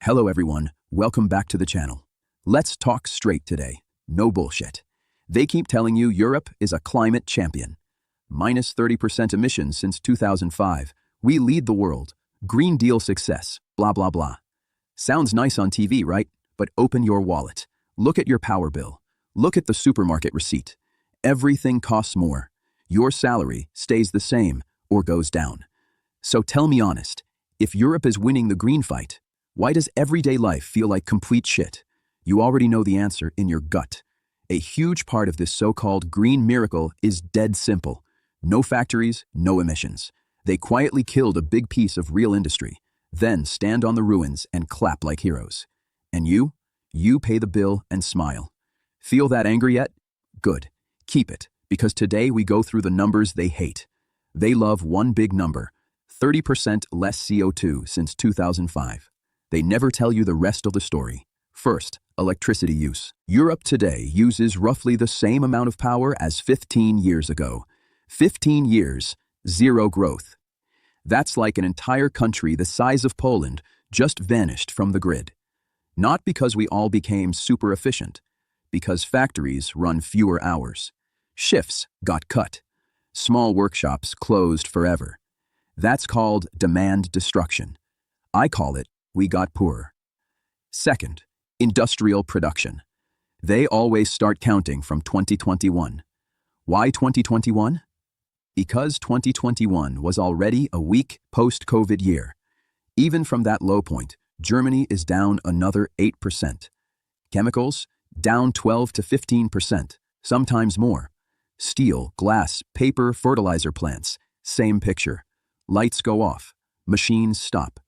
Hello everyone, welcome back to the channel. Let's talk straight today, no bullshit. They keep telling you Europe is a climate champion. Minus 30% emissions since 2005. We lead the world. Green Deal success, blah blah blah. Sounds nice on TV, right? But open your wallet. Look at your power bill. Look at the supermarket receipt. Everything costs more. Your salary stays the same or goes down. So tell me honest, if Europe is winning the green fight, why does everyday life feel like complete shit? You already know the answer in your gut. A huge part of this so-called green miracle is dead simple. No factories, no emissions. They quietly killed a big piece of real industry, then stand on the ruins and clap like heroes. And you pay the bill and smile. Feel that anger yet? Good. Keep it, because today we go through the numbers they hate. They love one big number, 30% less CO2 since 2005. They never tell you the rest of the story. First, electricity use. Europe today uses roughly the same amount of power as 15 years ago. 15 years, zero growth. That's like an entire country the size of Poland just vanished from the grid. Not because we all became super efficient, because factories run fewer hours. Shifts got cut. Small workshops closed forever. That's called demand destruction. I call it we got poorer. Second, industrial production. They always start counting from 2021. Why 2021? Because 2021 was already a weak post-COVID year. Even from that low point, Germany is down another 8%. Chemicals, down 12 to 15%, sometimes more. Steel, glass, paper, fertilizer plants, same picture. Lights go off, machines stop.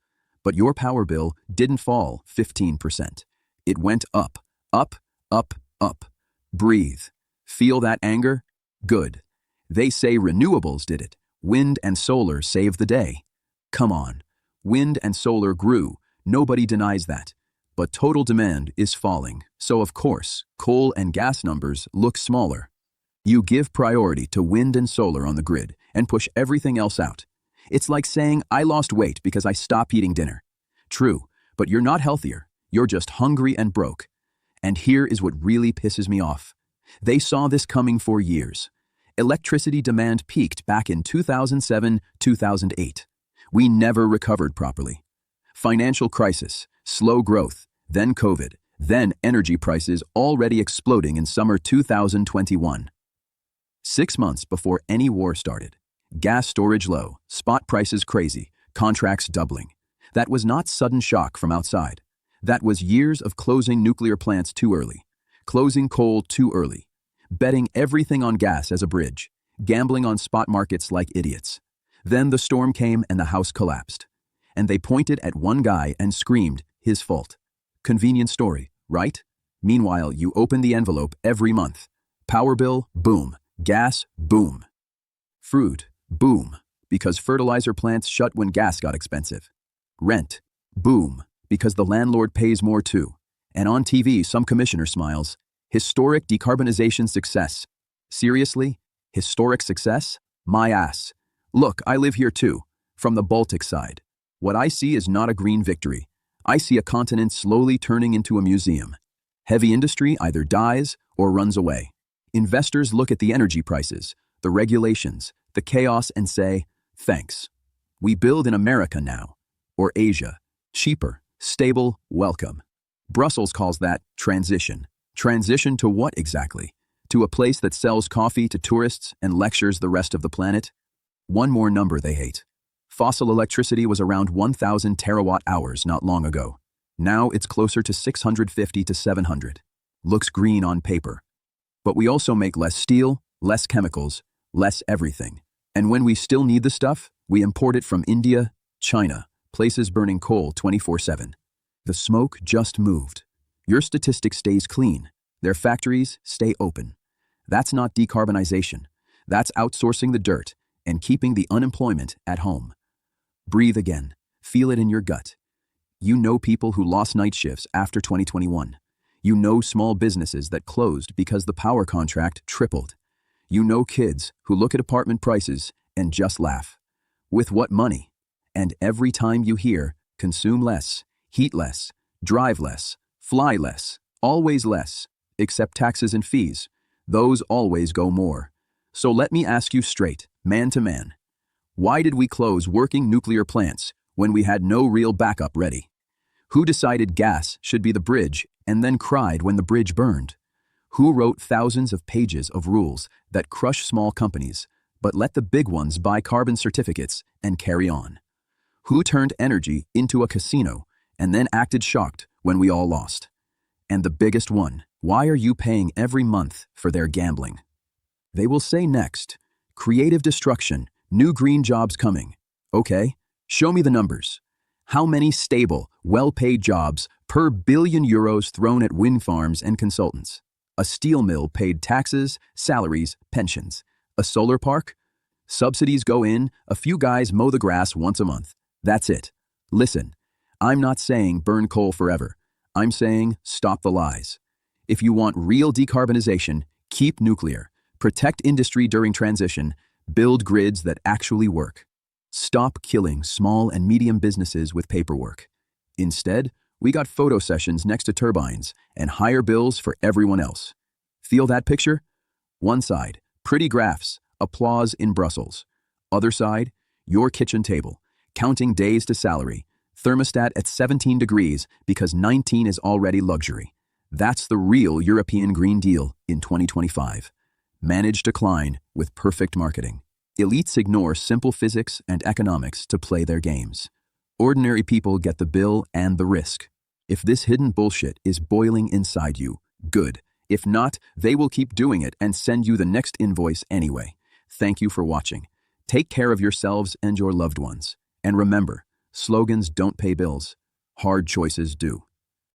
But your power bill didn't fall 15%. It went up, up, up, up. Breathe. Feel that anger? Good. They say renewables did it. Wind and solar saved the day. Come on. Wind and solar grew. Nobody denies that. But total demand is falling. So of course, coal and gas numbers look smaller. You give priority to wind and solar on the grid and push everything else out. It's like saying, I lost weight because I stopped eating dinner. True, but you're not healthier. You're just hungry and broke. And here is what really pisses me off. They saw this coming for years. Electricity demand peaked back in 2007, 2008. We never recovered properly. Financial crisis, slow growth, then COVID, then energy prices already exploding in summer 2021. 6 months before any war started. Gas storage low, spot prices crazy, contracts doubling. That was not sudden shock from outside. That was years of closing nuclear plants too early, closing coal too early, betting everything on gas as a bridge, gambling on spot markets like idiots. Then the storm came and the house collapsed. And they pointed at one guy and screamed, his fault. Convenient story, right? Meanwhile, you open the envelope every month. Power bill, boom. Gas, boom. Fruit, boom, because fertilizer plants shut when gas got expensive. Rent, boom, because the landlord pays more too. And on TV, some commissioner smiles. Historic decarbonization success. Seriously? Historic success? My ass. Look, I live here too, from the Baltic side. What I see is not a green victory. I see a continent slowly turning into a museum. Heavy industry either dies or runs away. Investors look at the energy prices, the regulations, the chaos and say, thanks. We build in America now. Or Asia. Cheaper, stable, welcome. Brussels calls that transition. Transition to what exactly? To a place that sells coffee to tourists and lectures the rest of the planet? One more number they hate. Fossil electricity was around 1,000 terawatt hours not long ago. Now it's closer to 650 to 700. Looks green on paper. But we also make less steel, less chemicals, less everything. And when we still need the stuff, we import it from India, China, places burning coal 24/7. The smoke just moved. Your statistic stays clean. Their factories stay open. That's not decarbonization. That's outsourcing the dirt and keeping the unemployment at home. Breathe again. Feel it in your gut. You know people who lost night shifts after 2021. You know small businesses that closed because the power contract tripled. You know kids who look at apartment prices and just laugh. With what money? And every time you hear, consume less, heat less, Drive less, fly less, always less, except taxes and fees. Those always go more. So let me ask you straight, man to man. Why did we close working nuclear plants when we had no real backup ready? Who decided gas should be the bridge and then cried when the bridge burned? Who wrote thousands of pages of rules that crush small companies, but let the big ones buy carbon certificates and carry on? Who turned energy into a casino and then acted shocked when we all lost? And the biggest one, why are you paying every month for their gambling? They will say next, creative destruction, new green jobs coming. Okay, show me the numbers. How many stable, well-paid jobs per billion euros thrown at wind farms and consultants? A steel mill paid taxes, salaries, pensions. A solar park? Subsidies go in, a few guys mow the grass once a month. That's it. Listen, I'm not saying burn coal forever. I'm saying stop the lies. If you want real decarbonization, keep nuclear. Protect industry during transition. Build grids that actually work. Stop killing small and medium businesses with paperwork. Instead, we got photo sessions next to turbines and higher bills for everyone else. Feel that picture? One side, pretty graphs, applause in Brussels. Other side, your kitchen table, counting days to salary, thermostat at 17 degrees because 19 is already luxury. That's the real European Green Deal in 2025. Manage decline with perfect marketing. Elites ignore simple physics and economics to play their games. Ordinary people get the bill and the risk. If this hidden bullshit is boiling inside you, good. If not, they will keep doing it and send you the next invoice anyway. Thank you for watching. Take care of yourselves and your loved ones. And remember, slogans don't pay bills. Hard choices do.